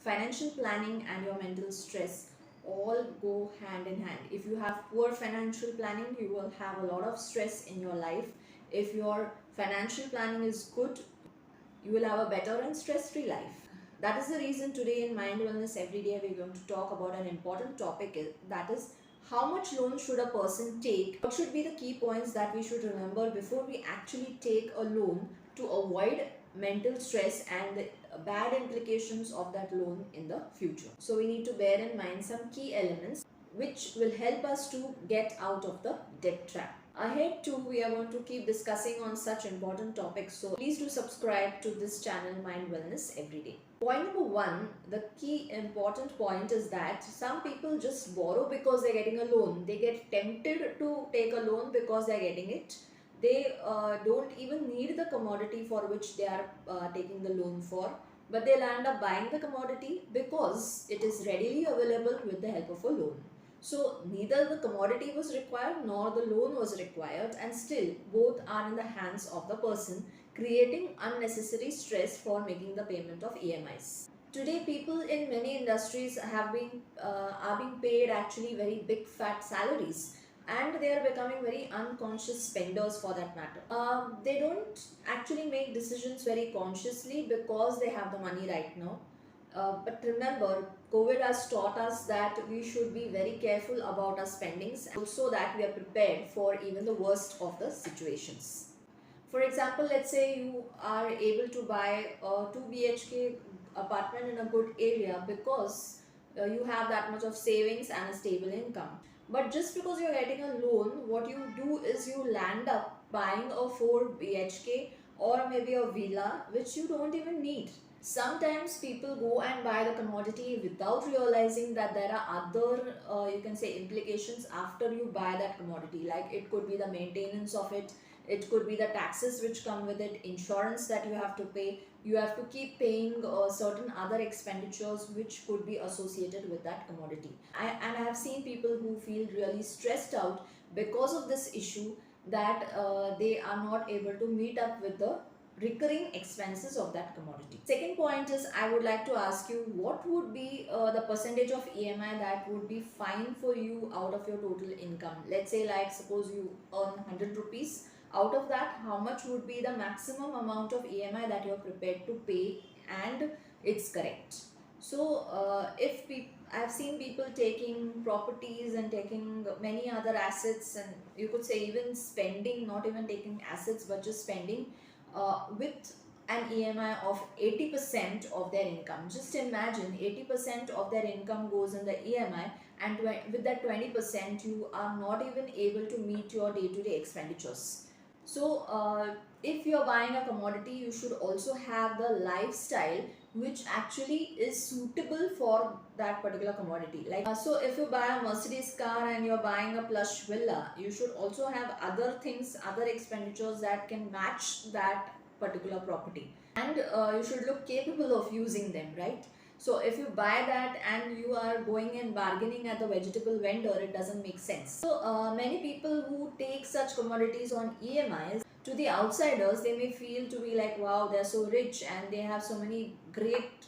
financial planning and your mental stress all go hand in hand. If you have poor financial planning, you will have a lot of stress in your life. If your financial planning is good, you will have a better and stress-free life. That is the reason today in Mind Wellness Everyday we're going to talk about an important topic, that is how much loan should a person take? What should be the key points that we should remember before we actually take a loan to avoid mental stress and the bad implications of that loan in the future. So we need to bear in mind some key elements which will help us to get out of the debt trap. Ahead too, we are going to keep discussing on such important topics, so please do subscribe to this channel Mind Wellness Everyday. Point number one, the key important point is that some people just borrow because they're getting a loan. They get tempted to take a loan because they're getting it. They don't even need the commodity for which they are taking the loan for, but they'll end up buying the commodity because it is readily available with the help of a loan. So neither the commodity was required nor the loan was required, and still both are in the hands of the person, creating unnecessary stress for making the payment of EMIs. Today people in many industries are being paid actually very big fat salaries, and they are becoming very unconscious spenders for that matter. They don't actually make decisions very consciously because they have the money right now. But remember, COVID has taught us that we should be very careful about our spendings, so that we are prepared for even the worst of the situations. For example, let's say you are able to buy a 2 BHK apartment in a good area because you have that much of savings and a stable income. But just because you're getting a loan, what you do is you land up buying a 4 BHK or maybe a villa which you don't even need. Sometimes people go and buy the commodity without realizing that there are other, you can say, implications after you buy that commodity. Like it could be the maintenance of it, it could be the taxes which come with it, insurance that you have to pay. You have to keep paying certain other expenditures which could be associated with that commodity. And I have seen people who feel really stressed out because of this issue, that they are not able to meet up with the recurring expenses of that commodity. Second point is, I would like to ask you, what would be the percentage of EMI that would be fine for you out of your total income? Let's say, like, suppose you earn 100 rupees. Out of that, how much would be the maximum amount of EMI that you're prepared to pay and it's correct? So I've seen people taking properties and taking many other assets, and you could say even spending, not even taking assets but just spending with an EMI of 80% of their income. Just imagine 80% of their income goes in the EMI, and with that 20% you are not even able to meet your day-to-day expenditures. So if you're buying a commodity, you should also have the lifestyle which actually is suitable for that particular commodity. Like so if you buy a Mercedes car and you're buying a plush villa, you should also have other things, other expenditures that can match that particular property, and you should look capable of using them, right? So if you buy that and you are going and bargaining at the vegetable vendor, it doesn't make sense. So many people who take such commodities on EMIs, to the outsiders they may feel to be like, wow, they're so rich and they have so many great,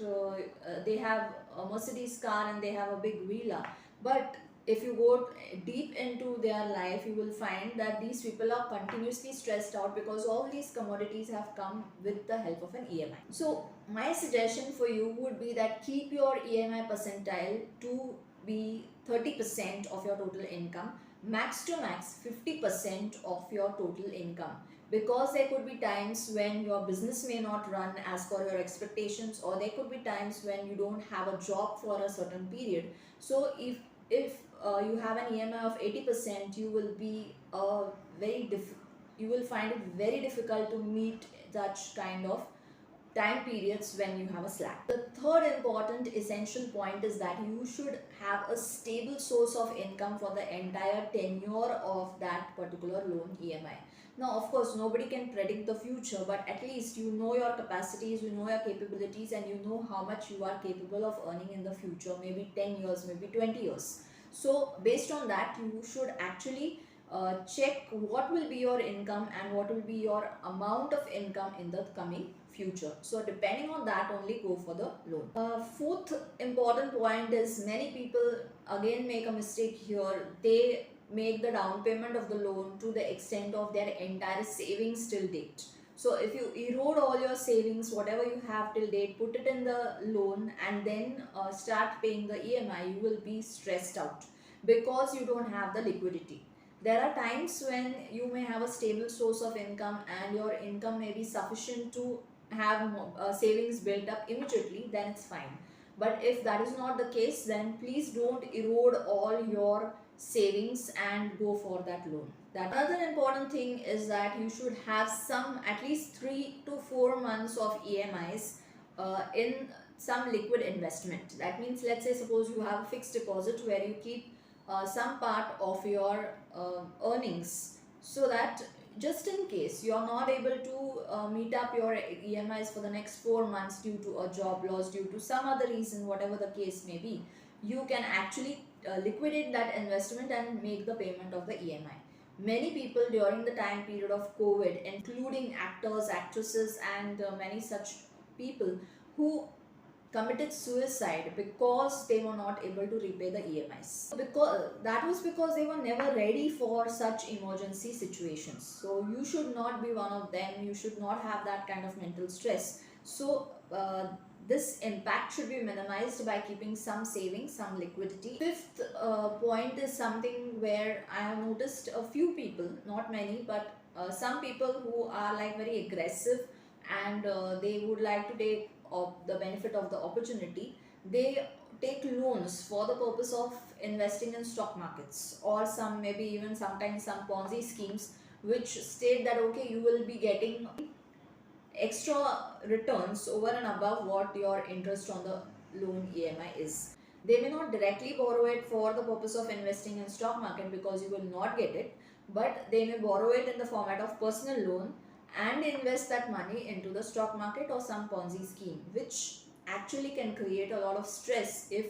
they have a Mercedes car and they have a big villa. But if you go deep into their life, you will find that these people are continuously stressed out because all these commodities have come with the help of an EMI. So my suggestion for you would be that keep your EMI percentile to be 30% of your total income, max to max 50% of your total income, because there could be times when your business may not run as per your expectations, or there could be times when you don't have a job for a certain period. So if you have an EMI of 80%, you will be you will find it very difficult to meet such kind of time periods when you have a slack. The third important essential point is that you should have a stable source of income for the entire tenure of that particular loan EMI. Now, of course, nobody can predict the future, but at least you know your capacities, you know your capabilities, and you know how much you are capable of earning in the future, maybe 10 years, maybe 20 years. So based on that, you should actually check what will be your income and what will be your amount of income in the coming future. So depending on that only, go for the loan. Fourth important point is, many people again make a mistake here. They make the down payment of the loan to the extent of their entire savings till date. So if you erode all your savings, whatever you have till date, put it in the loan and then start paying the EMI, you will be stressed out because you don't have the liquidity. There are times when you may have a stable source of income and your income may be sufficient to have savings built up immediately, then it's fine. But if that is not the case, then please don't erode all your savings and go for that loan. That another important thing is that you should have some at least 3 to 4 months of EMIs in some liquid investment. That means, let's say suppose you have a fixed deposit where you keep some part of your earnings, so that just in case you are not able to meet up your EMIs for the next 4 months due to a job loss, due to some other reason, whatever the case may be, you can actually liquidate that investment and make the payment of the EMI. Many people during the time period of COVID, including actors, actresses, and many such people who committed suicide because they were not able to repay the EMIs. Because they were never ready for such emergency situations. So you should not be one of them. You should not have that kind of mental stress. So this impact should be minimized by keeping some savings, some liquidity. Fifth point is something where I have noticed a few people, not many, but some people who are like very aggressive and they would like to take of the benefit of the opportunity. They take loans for the purpose of investing in stock markets, or some maybe even sometimes some Ponzi schemes which state that okay, you will be getting extra returns over and above what your interest on the loan EMI is. They may not directly borrow it for the purpose of investing in stock market because you will not get it, but they may borrow it in the format of personal loan and invest that money into the stock market or some Ponzi scheme, which actually can create a lot of stress if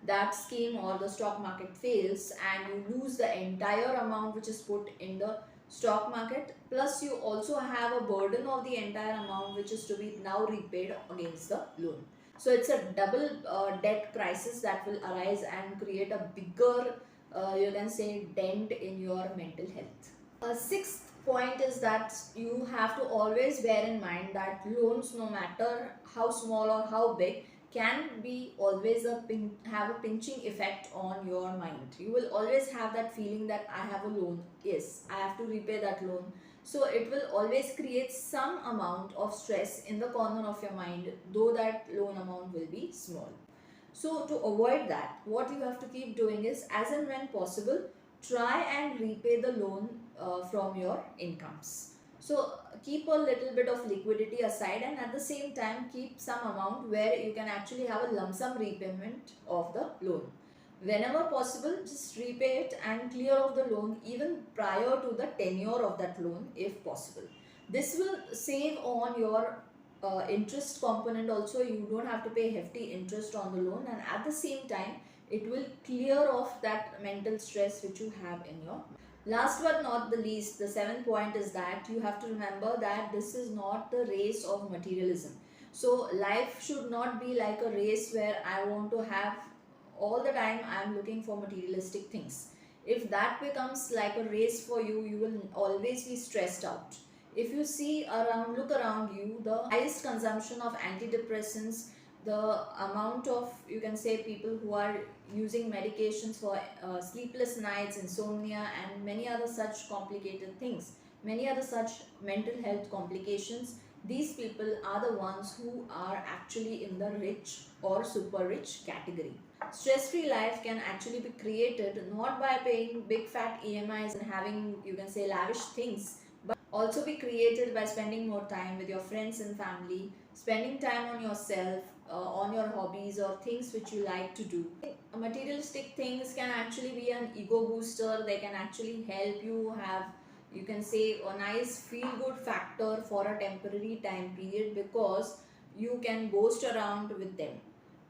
that scheme or the stock market fails and you lose the entire amount which is put in the stock market, plus you also have a burden of the entire amount which is to be now repaid against the loan. So it's a double debt crisis that will arise and create a bigger you can say dent in your mental health. Sixth point is that you have to always bear in mind that loans, no matter how small or how big, can be always have a pinching effect on your mind. You will always have that feeling that I have a loan, yes, I have to repay that loan. So it will always create some amount of stress in the corner of your mind, though that loan amount will be small. So to avoid that, what you have to keep doing is, as and when possible, try and repay the loan from your incomes. So keep a little bit of liquidity aside, and at the same time keep some amount where you can actually have a lump sum repayment of the loan. Whenever possible, just repay it and clear off the loan even prior to the tenure of that loan if possible. This will save on your interest component also. You don't have to pay hefty interest on the loan, and at the same time it will clear off that mental stress which you have in your. Last but not the least, the seventh point is that you have to remember that this is not the race of materialism. So life should not be like a race where I want to have all the time I am looking for materialistic things. If that becomes like a race for you, you will always be stressed out. If you see around, look around you, the highest consumption of antidepressants, the amount of, you can say, people who are using medications for sleepless nights, insomnia, and many other such complicated things, many other such mental health complications, these people are the ones who are actually in the rich or super rich category. Stress-free life can actually be created not by paying big fat EMIs and having, you can say, lavish things, but also be created by spending more time with your friends and family, spending time on yourself, on your hobbies or things which you like to do. Materialistic things can actually be an ego booster. They can actually help you have, you can say, a nice feel good factor for a temporary time period because you can boast around with them.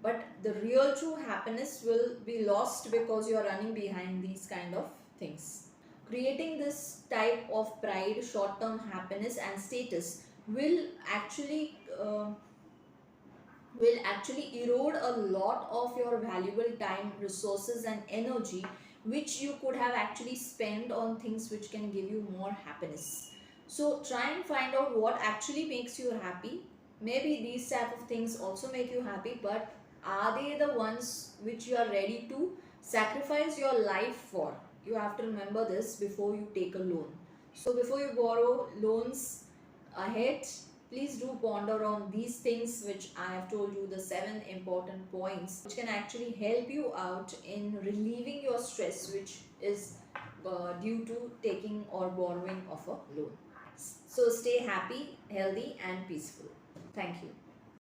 But the real true happiness will be lost because you are running behind these kind of things. Creating this type of pride, short term happiness and status will actually uh, erode a lot of your valuable time, resources and energy, which you could have actually spent on things which can give you more happiness. So try and find out what actually makes you happy. Maybe these type of things also make you happy, but are they the ones which you are ready to sacrifice your life for? You have to remember this before you take a loan. So before you borrow loans ahead, please do ponder on these things which I have told you, the 7 important points which can actually help you out in relieving your stress, which is due to taking or borrowing of a loan. So stay happy, healthy and peaceful. Thank you.